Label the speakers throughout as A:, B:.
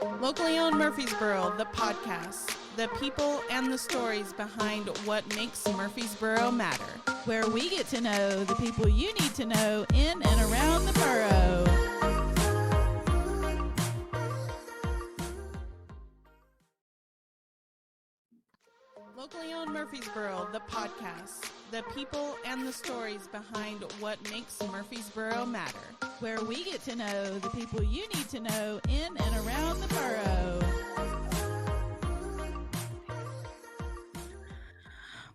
A: Locally Owned Murfreesboro, the podcast. The people and the stories behind what makes Murfreesboro matter.
B: Where we get to know the people you need to know in and around the borough.
A: Locally Owned Murfreesboro, the podcast. The people and the stories behind what makes Murfreesboro matter.
B: Where we get to know the people you need to know in and around the borough.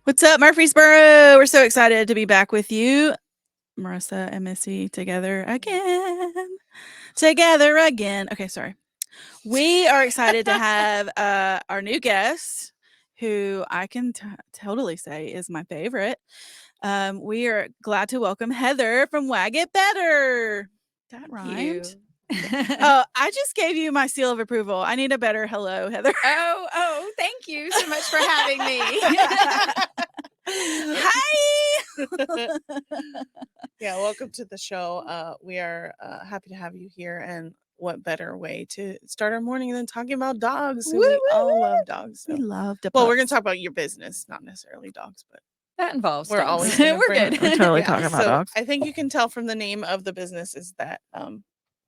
B: What's up, Murfreesboro? We're so excited to be back with you. Marissa and Missy together again. Okay, sorry. We are excited to have our new guest, who I can totally say is my favorite. We are glad to welcome Heather from Wag It Better. That rhymed. Oh, I just gave you my seal of approval. I need a better hello, Heather.
C: Oh, thank you so much for having me.
B: Hi.
D: Yeah, welcome to the show. We are happy to have you here, and what better way to start our morning than talking about dogs? We all love dogs.
B: We
D: So.
B: love the
D: Well, we're going to talk about your business, not necessarily dogs, but
C: That involves
D: we're
C: dogs.
D: always
C: We're
D: gonna
C: good.
B: We're totally talking about
D: so
B: dogs.
D: I think you can tell from the name of the business is that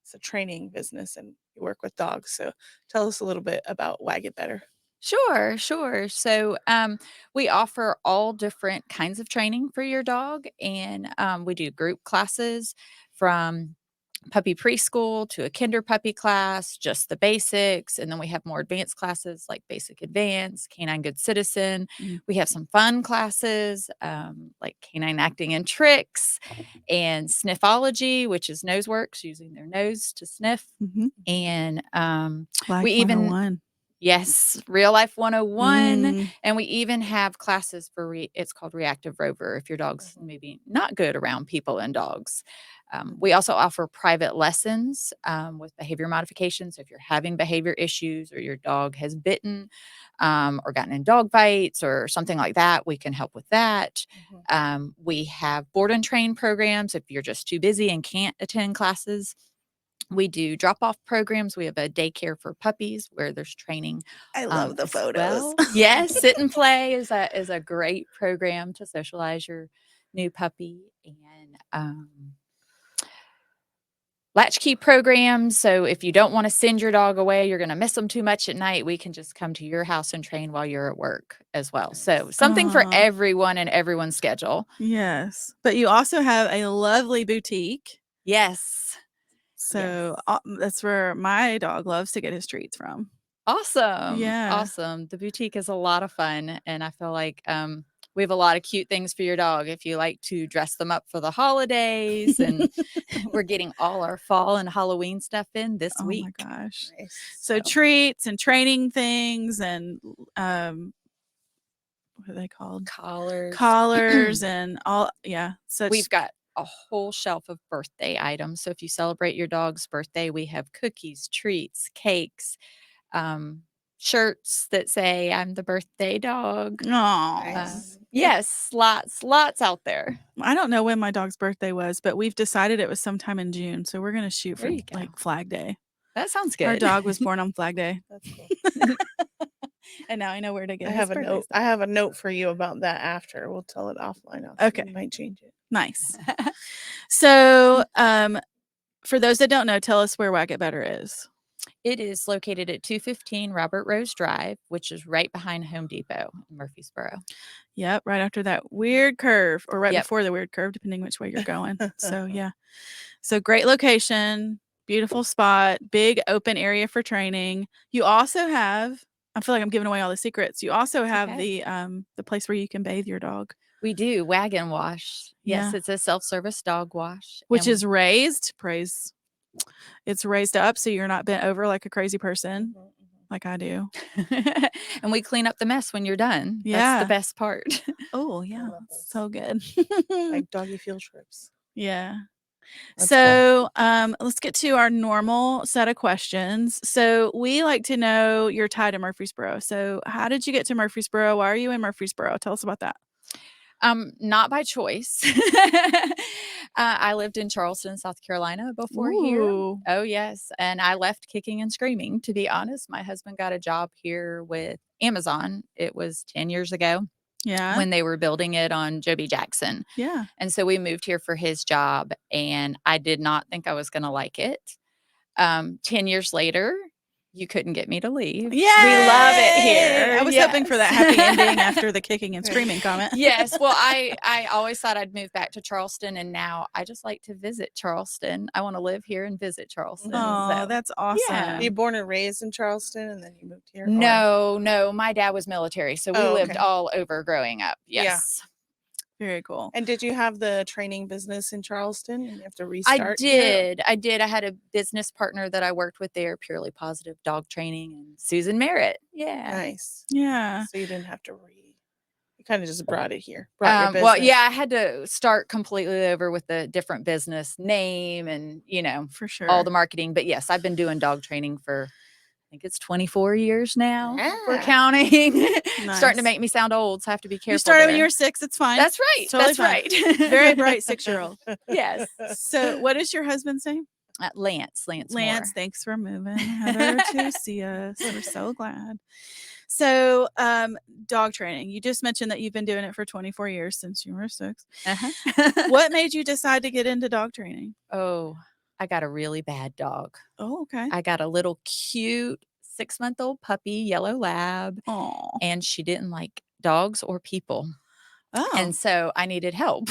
D: it's a training business and you work with dogs. So tell us a little bit about Wag It Better.
C: Sure. So we offer all different kinds of training for your dog, and we do group classes from puppy preschool to a kinder puppy class, just the basics. And then we have more advanced classes like basic advanced, canine good citizen. We have some fun classes like canine acting and tricks and sniffology, which is nose works, using their nose to sniff. And
B: Life
C: we even
B: 101.
C: Yes, Real Life 101. And we even have classes for, it's called Reactive Rover, if your dog's maybe not good around people and dogs. We also offer private lessons with behavior modifications. So if you're having behavior issues or your dog has bitten or gotten in dog fights or something like that, we can help with that. We have board and train programs if you're just too busy and can't attend classes. We do drop-off programs. We have a daycare for puppies where there's training.
B: I love the photos.
C: Well. Yes, Sit and Play is a great program to socialize your new puppy. And latchkey programs. So if you don't want to send your dog away, you're going to miss them too much at night, we can just come to your house and train while you're at work as well. So something for everyone and everyone's schedule.
B: Yes. But you also have a lovely boutique.
C: Yes.
B: So that's where my dog loves to get his treats from.
C: Awesome.
B: Yeah.
C: Awesome. The boutique is a lot of fun. And I feel like we have a lot of cute things for your dog if you like to dress them up for the holidays. And we're getting all our fall and Halloween stuff in this week.
B: Oh my gosh.
D: Nice.
B: So treats and training things and what are they called? Collars and all. Yeah. So
C: we've got a whole shelf of birthday items. So if you celebrate your dog's birthday, we have cookies, treats, cakes, shirts that say I'm the birthday dog.
D: Nice.
C: Yes, lots out there.
B: I don't know when my dog's birthday was, but we've decided it was sometime in June. So we're going to shoot for like Flag Day.
C: That sounds good.
B: Our dog was born on Flag Day.
D: That's cool.
B: And now I know where to get
D: I have a note. I have a note for you about that after. We'll tell it offline.
B: Okay.
D: We might change it.
B: Nice. So for those that don't know, tell us where Wag It Better is.
C: It is located at 215 Robert Rose Drive, which is right behind Home Depot in Murfreesboro.
B: Yep, right after that weird curve, or right before the weird curve, depending which way you're going. So yeah. So great location, beautiful spot, big open area for training. You also have, I feel like I'm giving away all the secrets. You also have the place where you can bathe your dog.
C: We do. Wagon wash. Yes, it's a self-service dog wash.
B: Which is raised. It's raised up so you're not bent over like a crazy person like I do.
C: And we clean up the mess when you're done.
B: Yeah.
C: That's the best part.
B: Oh, yeah. So good.
D: Like doggy field trips.
B: Yeah.
D: That's
B: so let's get to our normal set of questions. So we like to know your tie to Murfreesboro. So how did you get to Murfreesboro? Why are you in Murfreesboro? Tell us about that.
C: Not by choice. I lived in Charleston, South Carolina before here.
B: Ooh.
C: Oh, yes. And I left kicking and screaming, to be honest. My husband got a job here with Amazon. It was 10 years ago
B: Yeah.
C: when they were building it on Joe B. Jackson.
B: Yeah.
C: And so we moved here for his job, and I did not think I was going to like it. 10 years later, you couldn't get me to leave.
B: Yeah.
C: We love it here.
B: I was hoping for that happy ending after the kicking and screaming comment.
C: Yes. Well, I always thought I'd move back to Charleston, and now I just like to visit Charleston. I want to live here and visit Charleston.
B: Oh,
C: so.
B: that's awesome.
C: Yeah.
D: Were you born and raised in Charleston and then you moved here?
C: No. My dad was military, so we lived
D: okay.
C: all over growing up. Yes.
B: Very cool.
D: And did you have the training business in Charleston and you have to restart?
C: I did. I had a business partner that I worked with there, Purely Positive Dog Training, and Susan Merritt. Yeah.
D: Nice.
B: Yeah.
D: So you didn't have to you kind of just brought it here. Brought your
C: Well,
D: business.
C: yeah, I had to start completely over with a different business name and,
B: For sure.
C: all the marketing. But yes, I've been doing dog training for, I think it's 24 years now. We're counting. Starting to make me sound old, so I have to be careful.
B: You started when
C: there.
B: you were 6. It's fine.
C: That's right.
B: Totally
C: That's
B: fine.
C: right.
B: Very bright 6-year-old.
C: Yes.
B: So what is your husband's name?
C: Lance.
B: Lance,
C: Moore.
B: thanks for moving Heather to see us. We're so glad. So, dog training. You just mentioned that you've been doing it for 24 years since you were 6.
C: Uh-huh.
B: What made you decide to get into dog training?
C: Oh, I got a really bad dog.
B: Oh, okay.
C: I got a little cute 6-month-old puppy, yellow lab,
B: Oh.
C: and she didn't like dogs or people.
B: Oh.
C: And so I needed help.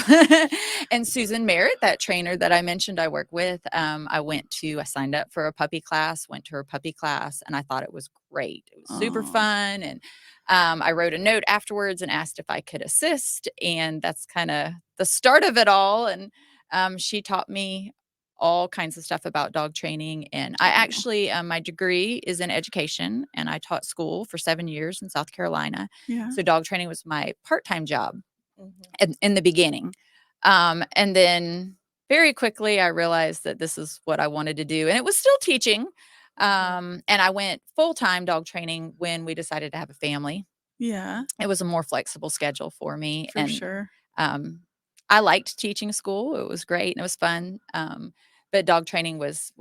C: And Susan Merritt, that trainer that I mentioned I work with, I signed up for a puppy class, went to her puppy class, and I thought it was great. It was super fun. And I wrote a note afterwards and asked if I could assist. And that's kind of the start of it all. And she taught me all kinds of stuff about dog training. And I actually, my degree is in education, and I taught school for 7 years in South Carolina.
B: Yeah.
C: So dog training was my part-time job in the beginning. And then very quickly, I realized that this is what I wanted to do. And it was still teaching. And I went full-time dog training when we decided to have a family.
B: Yeah.
C: It was a more flexible schedule for me.
B: For sure.
C: I liked teaching school. It was great and it was fun. But dog training was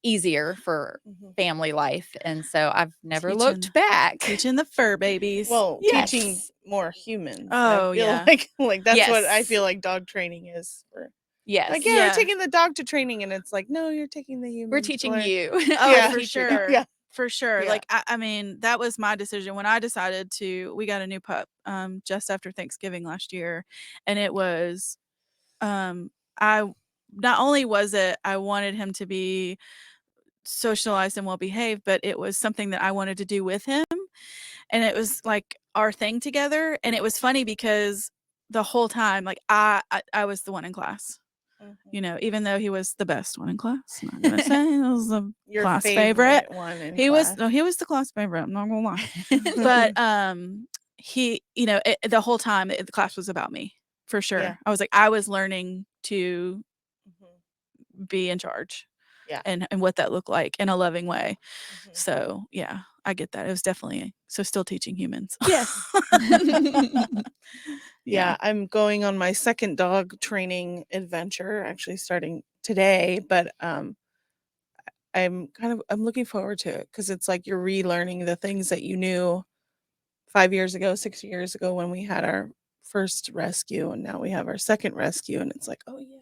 C: easier for family life. And so I've never looked back.
B: Teaching the fur babies.
D: Well,
C: Yes.
D: teaching more humans.
B: Oh,
D: I feel
B: yeah.
D: like that's what I
C: Yes.
D: feel like dog training is for.
C: Yes.
D: Like, yeah,
B: Yeah.
D: we're taking the dog to training, and it's like, no, you're taking the human.
C: We're teaching you.
B: Oh,
D: Yeah.
B: for sure.
D: Yeah.
B: For sure.
D: Yeah.
B: Like, I mean, that was my decision when I decided we got a new pup just after Thanksgiving last year. And it was, not only was it, I wanted him to be socialized and well behaved, but it was something that I wanted to do with him. And it was like our thing together. And it was funny because the whole time, like I was the one in class. Even though he was the best one in class. I'm not gonna say he was the
D: Your
B: class favorite.
D: one in
B: He
D: class.
B: was the class favorite. I'm not gonna lie. But he, the whole time the class was about me for sure.
D: Yeah.
B: I was learning to be in charge.
D: Yeah.
B: And what that looked like in a loving way. So yeah, I get that. It was definitely still teaching humans.
C: Yes.
D: Yeah, I'm going on my second dog training adventure, actually starting today, but I'm looking forward to it because it's like you're relearning the things that you knew 5 years ago, 6 years ago when we had our first rescue, and now we have our second rescue, and it's like, oh yeah,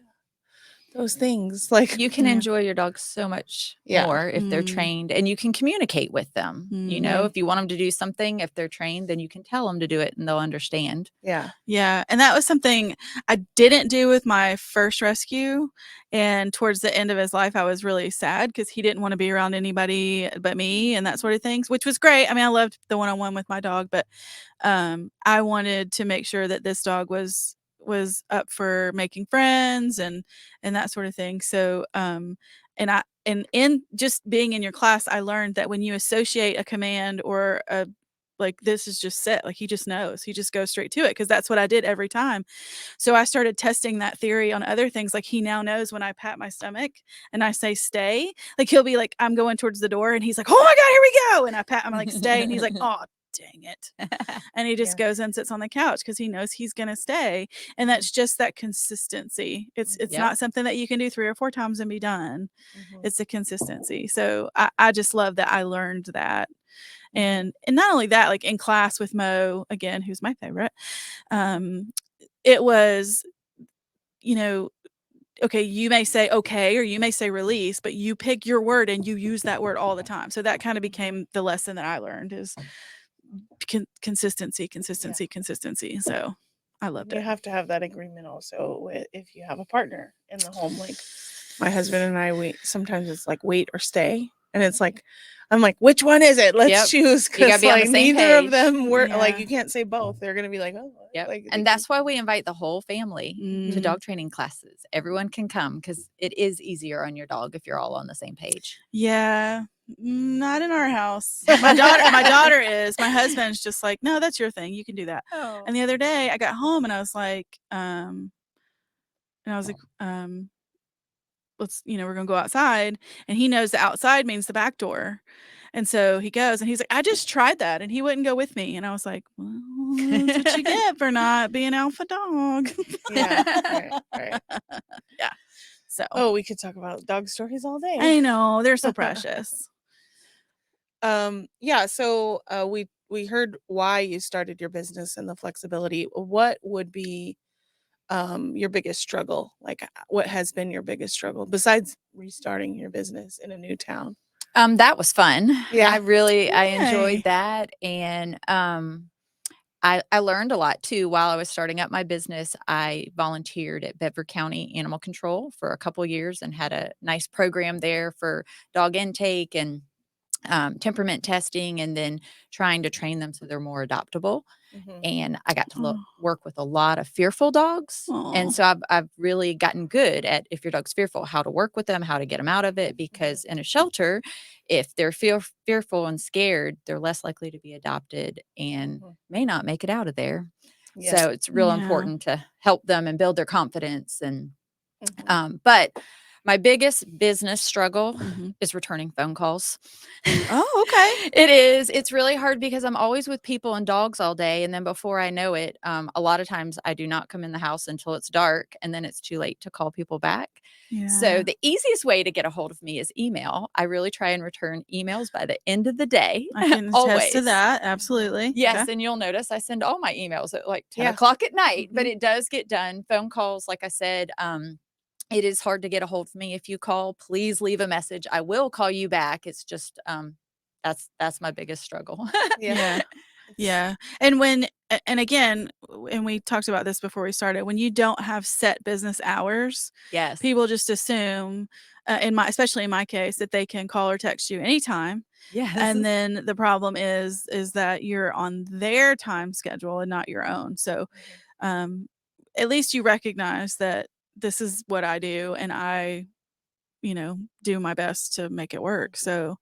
D: those things. Like
C: You can enjoy your dog so much
D: Yeah.
C: more if they're trained, and you can communicate with them. If you want them to do something, if they're trained, then you can tell them to do it and they'll understand.
D: yeah,
B: Yeah. And that was something I didn't do with my first rescue. And towards the end of his life, I was really sad because he didn't want to be around anybody but me and that sort of things, which was great. I mean, I loved the one-on-one with my dog, but I wanted to make sure that this dog was up for making friends and that sort of thing. So and in just being in your class, I learned that when you associate a command or this is just set, like he just knows, he just goes straight to it, because that's what I did every time. So I started testing that theory on other things. Like he now knows when I pat my stomach and I say stay, like he'll be like, I'm going towards the door and he's like, oh my God, here we go. And I'm like, stay. And he's like, oh, dang it. And he just goes and sits on the couch because he knows he's going to stay. And that's just that consistency. It's
C: Yep.
B: not something that you can do 3 or 4 times and be done.
D: Mhm.
B: It's a consistency. So I just love that I learned that. And not only that, like in class with Mo, again, who's my favorite, it was, you know, okay, you may say okay, or you may say release, but you pick your word and you use that word all the time. So that kind of became the lesson that I learned is consistency. So I loved
D: You
B: it.
D: have to have that agreement also if you have a partner in the home. Like my husband and I, sometimes it's like wait or stay, and it's like I'm like, which one is it? Let's
C: Yep.
D: choose,
C: You gotta
D: because
C: be on the
D: like
C: same
D: neither of
C: page.
D: them were like,
B: Yeah.
D: you can't say both. They're gonna be like, oh,
C: Yep.
D: like,
C: And that's why we invite the whole family to
B: Mm.
C: dog training classes. Everyone can come because it is easier on your dog if you're all on the same page.
B: Yeah. Not in our house. My daughter is. My husband's just like, no, that's your thing. You can do that.
C: Oh.
B: And the other day I got home and I was like, let's, we're gonna go outside. And he knows the outside means the back door. And so he goes and he's like, I just tried that. And he wouldn't go with me. And I was like, well, that's what you get for not being alpha dog.
D: yeah, right.
B: Yeah. So
D: Oh, we could talk about dog stories all day.
B: I know they're so precious.
D: Yeah, so we heard why you started your business and the flexibility. What would be your biggest struggle? Like what has been your biggest struggle besides restarting your business in a new town?
C: That was fun.
D: Yeah.
C: I
B: Yay.
C: enjoyed that. And I learned a lot too. While I was starting up my business, I volunteered at Bedford County Animal Control for a couple years and had a nice program there for dog intake and temperament testing, and then trying to train them so they're more adoptable. And I got to work with a lot of fearful dogs. And so I've really gotten good at, if your dog's fearful, how to work with them, how to get them out of it. Because in a shelter, if they're fearful and scared, they're less likely to be adopted and may not make it out of there.
D: Yeah.
C: So it's real important to help them and build their confidence. And but my biggest business struggle is returning phone calls.
B: Oh, okay.
C: It is. It's really hard because I'm always with people and dogs all day. And then before I know it, a lot of times I do not come in the house until it's dark, and then it's too late to call people back.
B: Yeah.
C: So the easiest way to get a hold of me is email. I really try and return emails by the end of the day.
B: I can attest to that. Absolutely.
C: Yes.
B: Okay.
C: And you'll notice I send all my emails at like 10 o'clock at night, but it does get done. Phone calls, like I said, it is hard to get a hold of me. If you call, please leave a message. I will call you back. It's just, that's my biggest struggle.
B: Yeah. And again, and we talked about this before we started, when you don't have set business hours,
C: Yes,
B: people just assume, especially in my case, that they can call or text you anytime.
C: yes.
B: And then the problem is that you're on their time schedule and not your own. So, at least you recognize that this is what I do, and I, do my best to make it work. So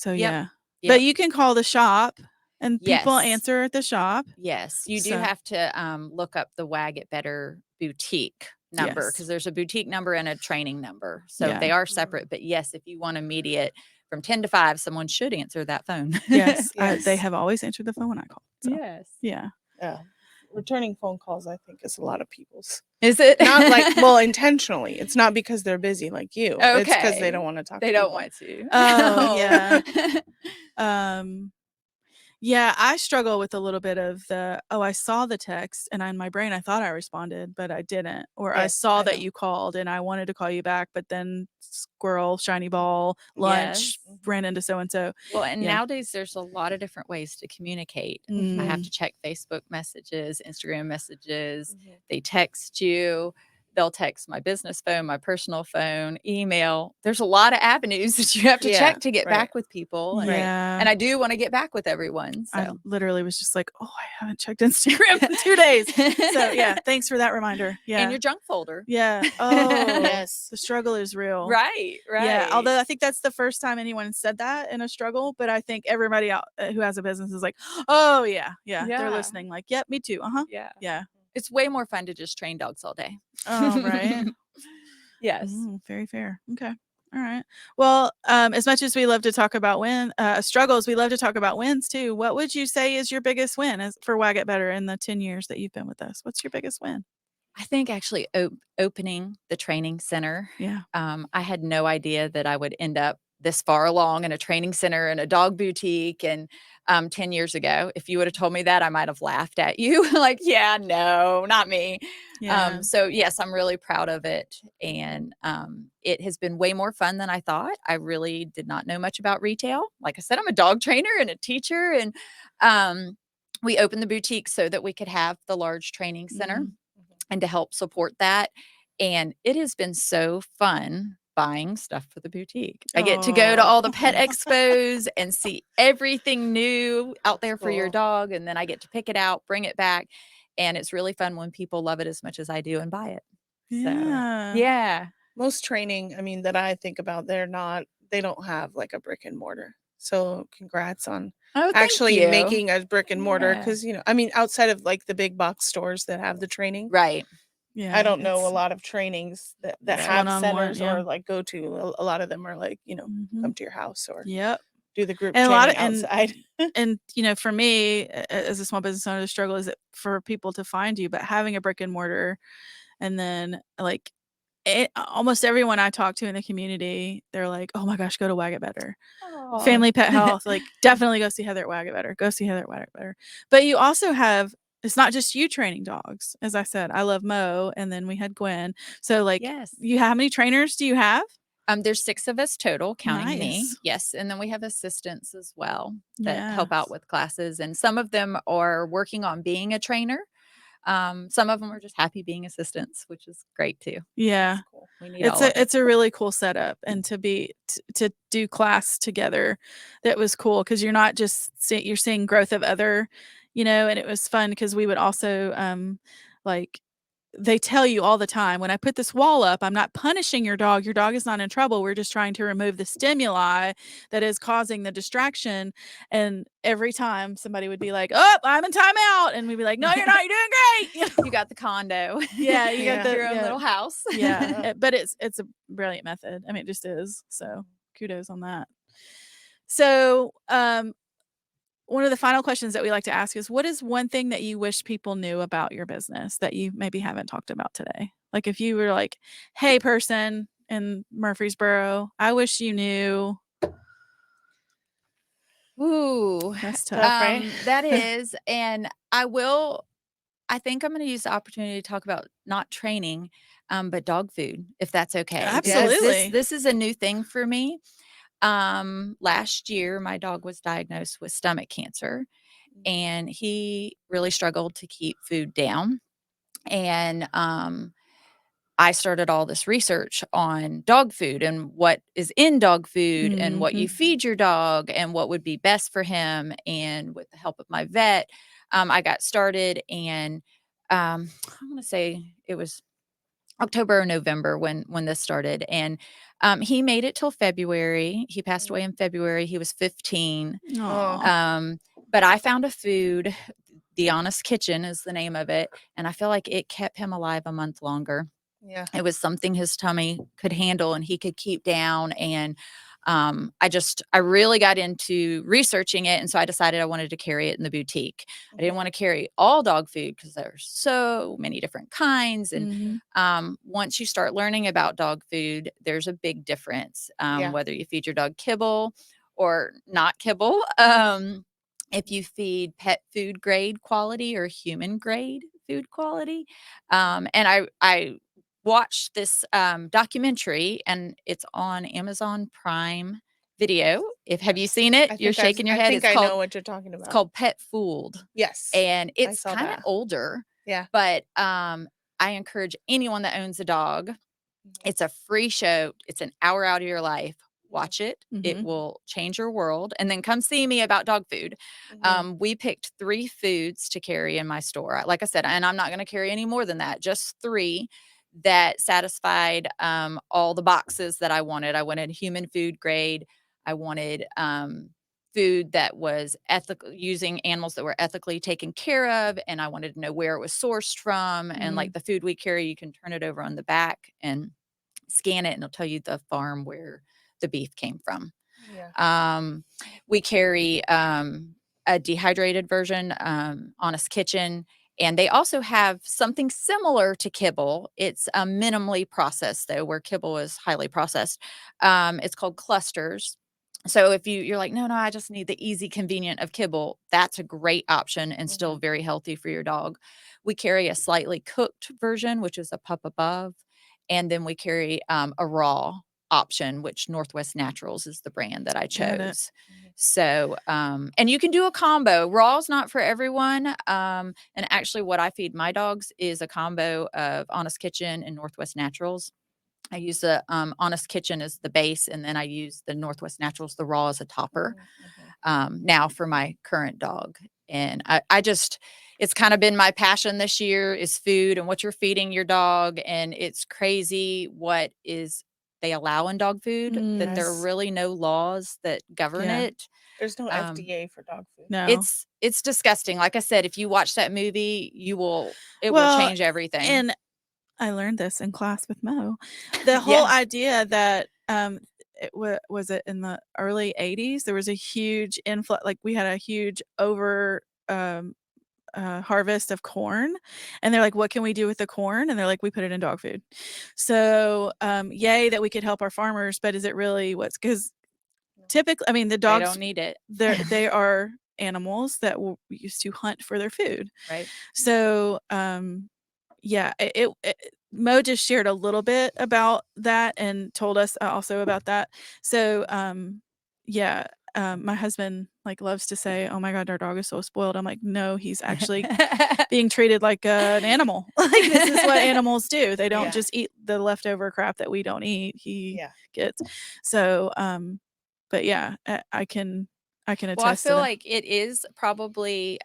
B: yeah. But you can call the shop and people answer at the shop.
C: Yes, you do have to look up the Wag It Better boutique number, because there's a boutique number and a training number. So they are separate. But yes, if you want immediate from 10 to 5, someone should answer that phone.
B: Yes. They have always answered the phone when I call. So.
C: Yes.
B: Yeah.
D: Returning phone calls, I think, is a lot of people's.
C: Is it?
D: Not like, well, intentionally. It's not because they're busy like you.
C: Okay.
D: It's because they don't want to talk.
C: They don't want to.
B: Oh, yeah. Yeah, I struggle with a little bit of I saw the text and in my brain I thought I responded, but I didn't. Or I saw that you called and I wanted to call you back, but then squirrel, shiny ball, lunch, ran into so-and-so.
C: Well, and nowadays there's a lot of different ways to communicate. I have to check Facebook messages, Instagram messages. They text you. They'll text my business phone, my personal phone, email. There's a lot of avenues that you have to check to get back with people.
B: Yeah.
C: And I do want to get back with everyone. So.
B: I literally was just like, I haven't checked Instagram in 2 days. So yeah, thanks for that reminder. Yeah.
C: In your junk folder.
B: Yeah. Oh, yes. The struggle is real.
C: Right.
B: Yeah. Although I think that's the first time anyone said that in a struggle, but I think everybody out who has a business is like, oh yeah. They're listening. Like, yep, me too. Yeah.
C: It's way more fun to just train dogs all day.
B: Oh, right.
C: Yes.
B: Very fair. Okay. All right. Well, as much as we love to talk about struggles, we love to talk about wins too. What would you say is your biggest win for Wag It Better in the 10 years that you've been with us? What's your biggest win?
C: I think actually opening the training center.
B: Yeah.
C: I had no idea that I would end up this far along in a training center and a dog boutique. And 10 years ago, if you would have told me that, I might have laughed at you. Like, yeah, no, not me.
B: Yeah.
C: So yes, I'm really proud of it. And it has been way more fun than I thought. I really did not know much about retail. Like I said, I'm a dog trainer and a teacher. And we opened the boutique so that we could have the large training center.
B: Mhm.
C: And to help support that. And it has been so fun buying stuff for the boutique. I get to go to all the pet expos and see everything new out there for your dog. And then I get to pick it out, bring it back. And it's really fun when people love it as much as I do and buy it.
B: Yeah.
C: So, yeah.
D: Most training, I mean, that I think about, they don't have like a brick and mortar. So congrats on
C: Oh,
D: actually
C: thank you.
D: making a brick and mortar.
C: Yeah.
D: Cause I mean, outside of like the big box stores that have the training,
C: Right.
B: Yeah.
D: I don't know a lot of trainings that
B: it's
D: have
B: one-on-one,
D: centers
B: yeah.
D: or like go to. A lot of them are like,
B: Mhm.
D: come to your house or
B: Yep.
D: do the group
B: And a
D: training
B: lot of
D: outside.
B: and for me as a small business owner, the struggle is for people to find you, but having a brick and mortar, and then like almost everyone I talk to in the community, they're like, "Oh my gosh, go to Wag It Better."
C: Aw.
B: Family Pet Health, like definitely go see Heather at Wag It Better. Go see Heather at Wag It Better. But you also have, it's not just you training dogs. As I said, I love Mo, and then we had Gwen. So like,
C: Yes.
B: how many trainers do you have?
C: There's 6 of us total, counting me.
B: Nice.
C: Yes. And then we have assistants as well that help
B: Yes.
C: out with classes. And some of them are working on being a trainer. Some of them are just happy being assistants, which is great too.
B: Yeah.
D: That's cool.
C: We need all of it.
B: It's a really cool setup, and to do class together, that was cool because you're not just you're seeing growth of other, and it was fun because we would also like, they tell you all the time, when I put this wall up, I'm not punishing your dog. Your dog is not in trouble. We're just trying to remove the stimuli that is causing the distraction. And every time somebody would be like, "Oh, I'm in timeout," and we'd be like, "No, you're not. You're doing great."
C: You got the condo.
B: Yeah, you
D: Yeah.
B: got
C: Your own little house.
B: yeah. But it's a brilliant method. I mean, it just is. So kudos on that. So, one of the final questions that we like to ask is, what is one thing that you wish people knew about your business that you maybe haven't talked about today? Like if you were like, "Hey, person in Murfreesboro, I wish you knew."
C: Ooh,
B: That's tough.
D: Tough, right?
C: that is. And I think I'm going to use the opportunity to talk about not training, but dog food, if that's okay. Because
B: Absolutely.
C: this is a new thing for me. Last year, my dog was diagnosed with stomach cancer, and he really struggled to keep food down. And I started all this research on dog food and what is in dog food and what you feed your dog and what would be best for him. And with the help of my vet, I got started, and I want to say it was October or November when this started. And he made it till February. He passed away in February. He was 15.
B: Aw.
C: But I found a food, The Honest Kitchen is the name of it. And I feel like it kept him alive a month longer.
D: Yeah.
C: It was something his tummy could handle and he could keep down. And I really got into researching it. And so I decided I wanted to carry it in the boutique. I didn't want to carry all dog food because there's so many different kinds. And once you start learning about dog food, there's a big difference, whether you feed your dog kibble or not kibble. If you feed pet food grade quality or human grade food quality. And I watched this documentary, and it's on Amazon Prime Video. Have you seen it? You're shaking your head.
D: I know what you're talking about.
C: It's called Pet Fooled.
D: Yes.
C: And it's
D: saw
C: kind of
D: that.
C: older.
D: Yeah.
C: But I encourage anyone that owns a dog. It's a free show. It's an hour out of your life. Watch it. It will change your world. And then come see me about dog food. We picked 3 foods to carry in my store. Like I said, and I'm not going to carry any more than that, just 3 that satisfied all the boxes that I wanted. I wanted human food grade. I wanted food that was ethical, using animals that were ethically taken care of. And I wanted to know where it was sourced from. And like the food we carry, you can turn it over on the back and scan it and it'll tell you the farm where the beef came from.
D: Yeah.
C: We carry a dehydrated version, Honest Kitchen, and they also have something similar to kibble. It's minimally processed, though, where kibble is highly processed. It's called clusters. So if you're like, no, I just need the easy, convenient of kibble, that's a great option and still very healthy for your dog. We carry a slightly cooked version, which is a pup above. And then we carry a raw option, which Northwest Naturals is the brand that I
B: Got it.
C: chose. So, and you can do a combo. Raw is not for everyone. And actually what I feed my dogs is a combo of Honest Kitchen and Northwest Naturals. I use the Honest Kitchen as the base, and then I use the Northwest Naturals, the raw, as a topper now for my current dog. And I just, it's kind of been my passion this year is food and what you're feeding your dog. And it's crazy what is they allow in dog food, that there are
D: Yes.
C: really no laws that govern
B: Yeah.
C: it.
D: There's no FDA for dog food.
B: No.
C: It's disgusting. Like I said, if you watch that movie, it will change everything.
B: And I learned this in class with Mo. The whole idea that was it in the early 80s, there was a huge influx, like we had a huge over harvest of corn, and they're like, what can we do with the corn? And they're like, we put it in dog food. So yay that we could help our farmers, but is it really because typically, I mean, the dogs,
C: they don't need it.
B: They are animals that we used to hunt for their food.
C: Right.
B: So yeah, Mo just shared a little bit about that and told us also about that. So yeah, my husband like loves to say, oh my God, our dog is so spoiled. I'm like, no, he's actually being treated like an animal. Like this is what animals do. They don't just eat the leftover crap that we don't eat. He gets. So but yeah, I can attest.
C: Well, I feel like it is probably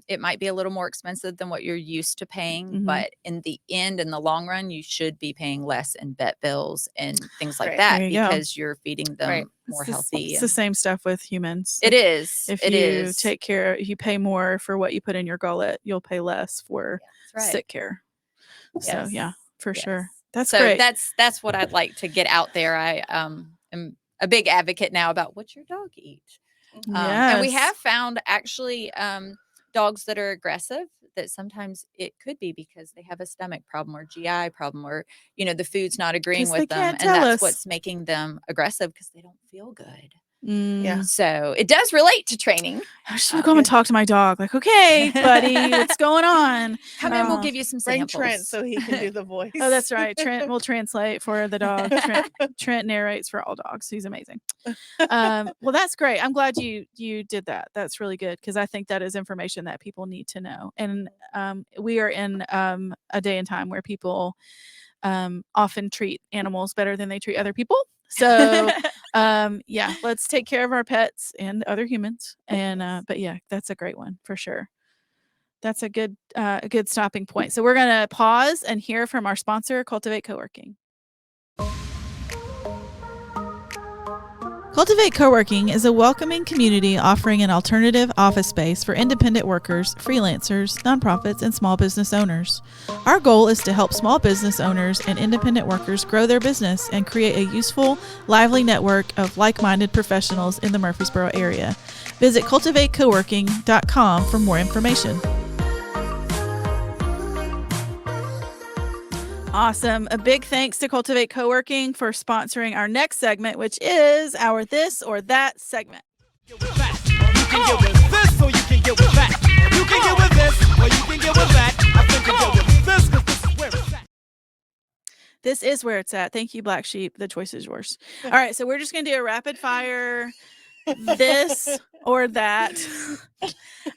C: it might be a little more expensive than what you're used to paying, but in the end, in the long run, you should be paying less in vet bills and things like that because you're feeding them more healthy.
B: It's the same stuff with humans.
C: It is.
B: If you take care, you pay more for what you put in your gullet, you'll pay less for sick care. So yeah, for sure. That's great.
C: That's what I'd like to get out there. I am a big advocate now about what your dog eats. And we have found actually dogs that are aggressive, that sometimes it could be because they have a stomach problem or GI problem, or, the food's not agreeing with them. And that's what's making them aggressive, because they don't feel good.
D: Yeah.
C: So it does relate to training.
B: I should go and talk to my dog. Like, okay, buddy, what's going on?
C: Come in, we'll give you some samples.
D: Bring Trent so he can do the voice.
B: Oh, that's right. Trent will translate for the dog. Trent narrates for all dogs. He's amazing. Well, that's great. I'm glad you did that. That's really good, because I think that is information that people need to know. And we are in a day and time where people often treat animals better than they treat other people. So yeah, let's take care of our pets and other humans. And but yeah, that's a great one for sure. That's a good stopping point. So we're gonna pause and hear from our sponsor, Cultivate Co-working. Cultivate Co-working is a welcoming community offering an alternative office space for independent workers, freelancers, nonprofits, and small business owners. Our goal is to help small business owners and independent workers grow their business and create a useful, lively network of like-minded professionals in the Murfreesboro area. Visit cultivatecoworking.com for more information. Awesome. A big thanks to Cultivate Co-working for sponsoring our next segment, which is our This or That segment.
E: You can get with this or you can get with that. You can get with this or you can get with that. I think you get with this because this is where it's at.
B: This is where it's at. Thank you, Black Sheep. The choice is yours. All right. So we're just going to do a rapid fire this or that.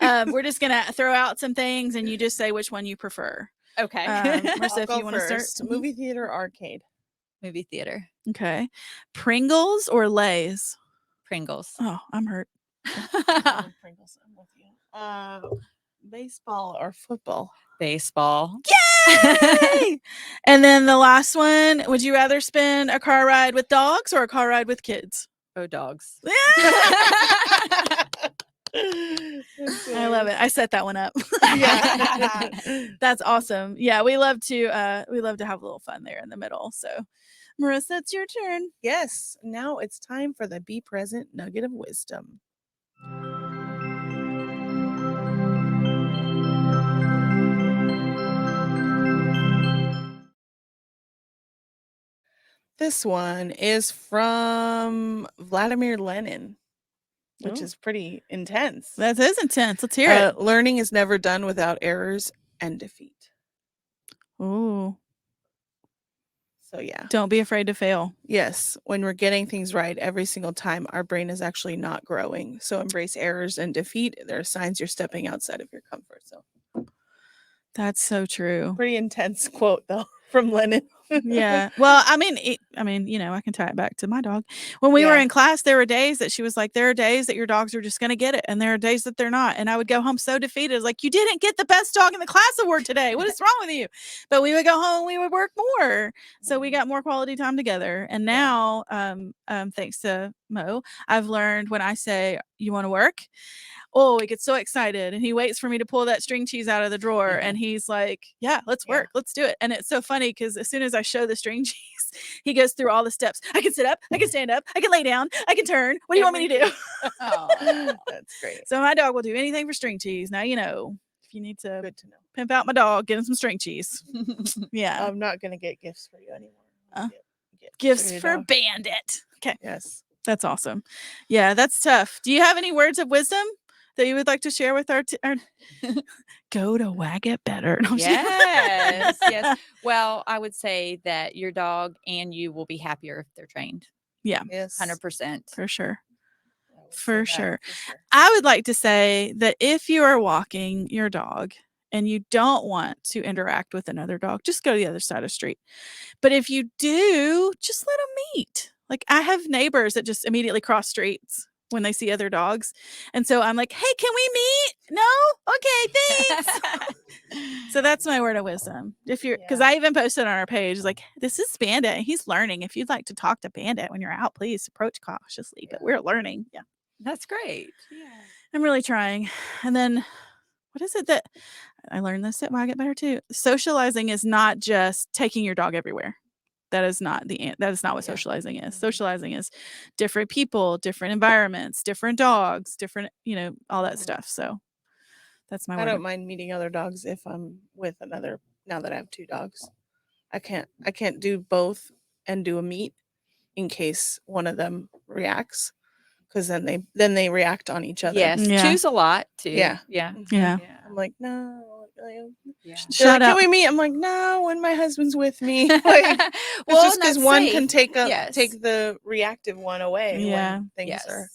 B: We're just going to throw out some things and you just say which one you prefer.
C: Okay.
B: Marissa, if you want to start.
D: Movie theater, arcade.
C: Movie theater.
B: Okay. Pringles or Lay's?
C: Pringles.
B: Oh, I'm hurt.
D: Pringles, I'm with you. Baseball or football?
C: Baseball.
B: Yay! And then the last one, would you rather spend a car ride with dogs or a car ride with kids?
C: Oh, dogs.
B: I love it. I set that one up.
D: Yeah.
B: That's awesome. Yeah, we love to have a little fun there in the middle. So Marissa, it's your turn.
D: Yes, now it's time for the Be Present Nugget of Wisdom. This one is from Vladimir Lenin, which
B: Oh.
D: is pretty intense.
B: That is intense. Let's hear it.
D: Learning is never done without errors and defeat.
B: Ooh.
D: So yeah.
B: Don't be afraid to fail.
D: Yes, when we're getting things right every single time, our brain is actually not growing. So embrace errors and defeat. There are signs you're stepping outside of your comfort zone.
B: That's so true.
D: Pretty intense quote though from Lenin.
B: Yeah. Well, I mean, I can tie it back to my dog. When we were
D: Yeah.
B: in class, there were days that she was like, there are days that your dogs are just going to get it. And there are days that they're not. And I would go home so defeated. It's like, you didn't get the best dog in the class award today. What is wrong with you? But we would go home, we would work more. So we got more quality time together. And now, thanks to Mo, I've learned when I say, you want to work? Oh, he gets so excited and he waits for me to pull that string cheese out of the drawer. And he's like, yeah, let's work. Let's do it. And it's so funny because as soon as I show the string cheese, he goes through all the steps. I can sit up. I can stand up. I can lay down. I can turn. What do you want me to do?
D: That's great.
B: So my dog will do anything for string cheese. Now, you know, if you need to
D: Good to know.
B: pimp out my dog, get him some string cheese. Yeah.
D: I'm not going to get gifts for you anymore. Get
B: Gifts
D: your
B: for
D: dog.
B: Bandit. Okay.
D: Yes.
B: That's awesome. Yeah, that's tough. Do you have any words of wisdom that you would like to share with our go to Wag It Better? No, I'm just kidding.
C: Yes, yes. Well, I would say that your dog and you will be happier if they're trained.
B: Yeah,
D: Yes.
C: 100%.
B: for sure.
D: I would say
B: For
D: that,
B: sure.
D: for sure.
B: I would like to say that if you are walking your dog and you don't want to interact with another dog, just go to the other side of the street. But if you do, just let them meet. Like I have neighbors that just immediately cross streets when they see other dogs. And so I'm like, hey, can we meet? No? Okay, thanks. So that's my word of wisdom. If you're, because I even posted on our page, like, this is Bandit. He's learning. If you'd like to talk to Bandit when you're out, please approach cautiously. But we're learning. Yeah.
C: That's great. Yeah.
B: I'm really trying. And then what is it that I learned this at Wag It Better too? Socializing is not just taking your dog everywhere. That is not what socializing is. Socializing is different people, different environments, different dogs, different, all that stuff. So that's my
D: I
B: word.
D: don't mind meeting other dogs if I'm with another. Now that I have 2 dogs, I can't do both and do a meet in case one of them reacts, because then they react on each other.
C: Yes.
B: Yeah.
C: Two's a lot too.
D: Yeah.
C: Yeah.
B: Yeah.
D: I'm like, no.
C: Yeah.
B: Shut
D: Can
B: up.
D: we meet? I'm like, no, when my husband's with me. Like,
C: Well,
D: it's just
C: and
D: because
C: that's
D: one
C: safe.
D: can take
C: Yes.
D: the reactive one away.
B: Yeah.
D: When things
C: Yes.
D: are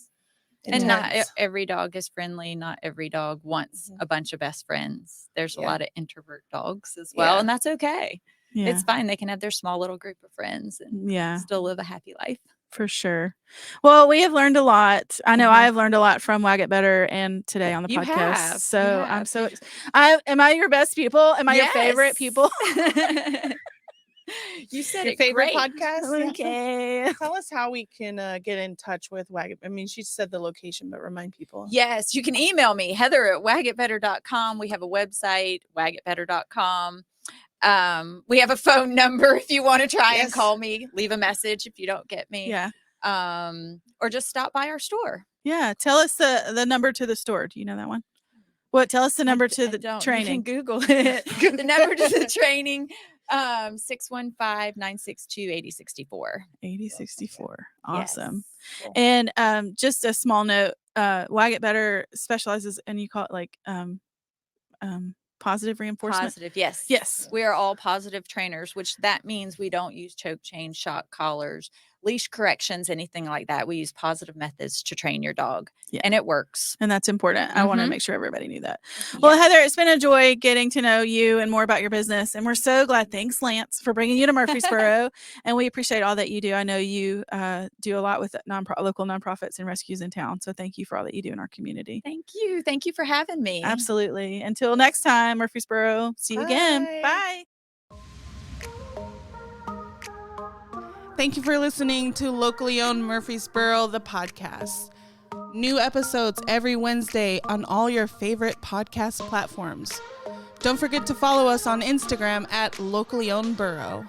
C: And not
D: intense.
C: every dog is friendly. Not every dog wants a bunch of best friends. There's a
D: Yeah.
C: lot of introvert dogs as well,
D: Yeah.
C: and that's okay.
B: Yeah.
C: It's fine. They can have their small little group of friends and
B: Yeah.
C: still live a happy life.
B: For sure. Well, we have learned a lot. I know I have learned a lot from Wag It Better and today on the
C: You
B: podcast.
C: have.
B: So
C: You
B: I'm
C: have.
B: so am I your best people? Am I your favorite
C: Yes.
B: people?
C: You said
D: Your
C: it
D: favorite
C: great.
D: podcast?
B: Okay.
D: Tell us how we can get in touch with Wag It. I mean, she said the location, but remind people.
C: Yes, you can email me, heather@wagitbetter.com. We have a website, wagitbetter.com. We have a phone number if you want to try and
D: Yes.
C: call me. Leave a message if you don't get me.
B: Yeah.
C: Or just stop by our store.
B: Yeah. Tell us the number to the store. Do you know that one? What? Tell us the number to the
C: You
B: training.
C: can Google it. The number to the training, 615-962-8064.
B: 8064. Awesome.
C: Yes.
B: And just a small note, Wag It Better specializes, and you call it like positive reinforcement.
C: Positive, yes.
B: Yes.
C: We are all positive trainers, which that means we don't use choke chains, shock collars, leash corrections, anything like that. We use positive methods to train your dog.
B: Yeah.
C: And it works.
B: And that's important. I want to
C: Mhm.
B: make sure everybody knew that. Well, Heather, it's been a joy getting to know you and more about your business. And we're so glad. Thanks, Lance, for bringing you to Murfreesboro. And we appreciate all that you do. I know you do a lot with local nonprofits and rescues in town. So thank you for all that you do in our community.
C: Thank you. Thank you for having me.
B: Absolutely. Until next time, Murfreesboro. See you again.
D: Bye.
B: Bye.
A: Thank you for listening to Locally Owned Murfreesboro, the podcast. New episodes every Wednesday on all your favorite podcast platforms. Don't forget to follow us on Instagram at Locally Owned Borough.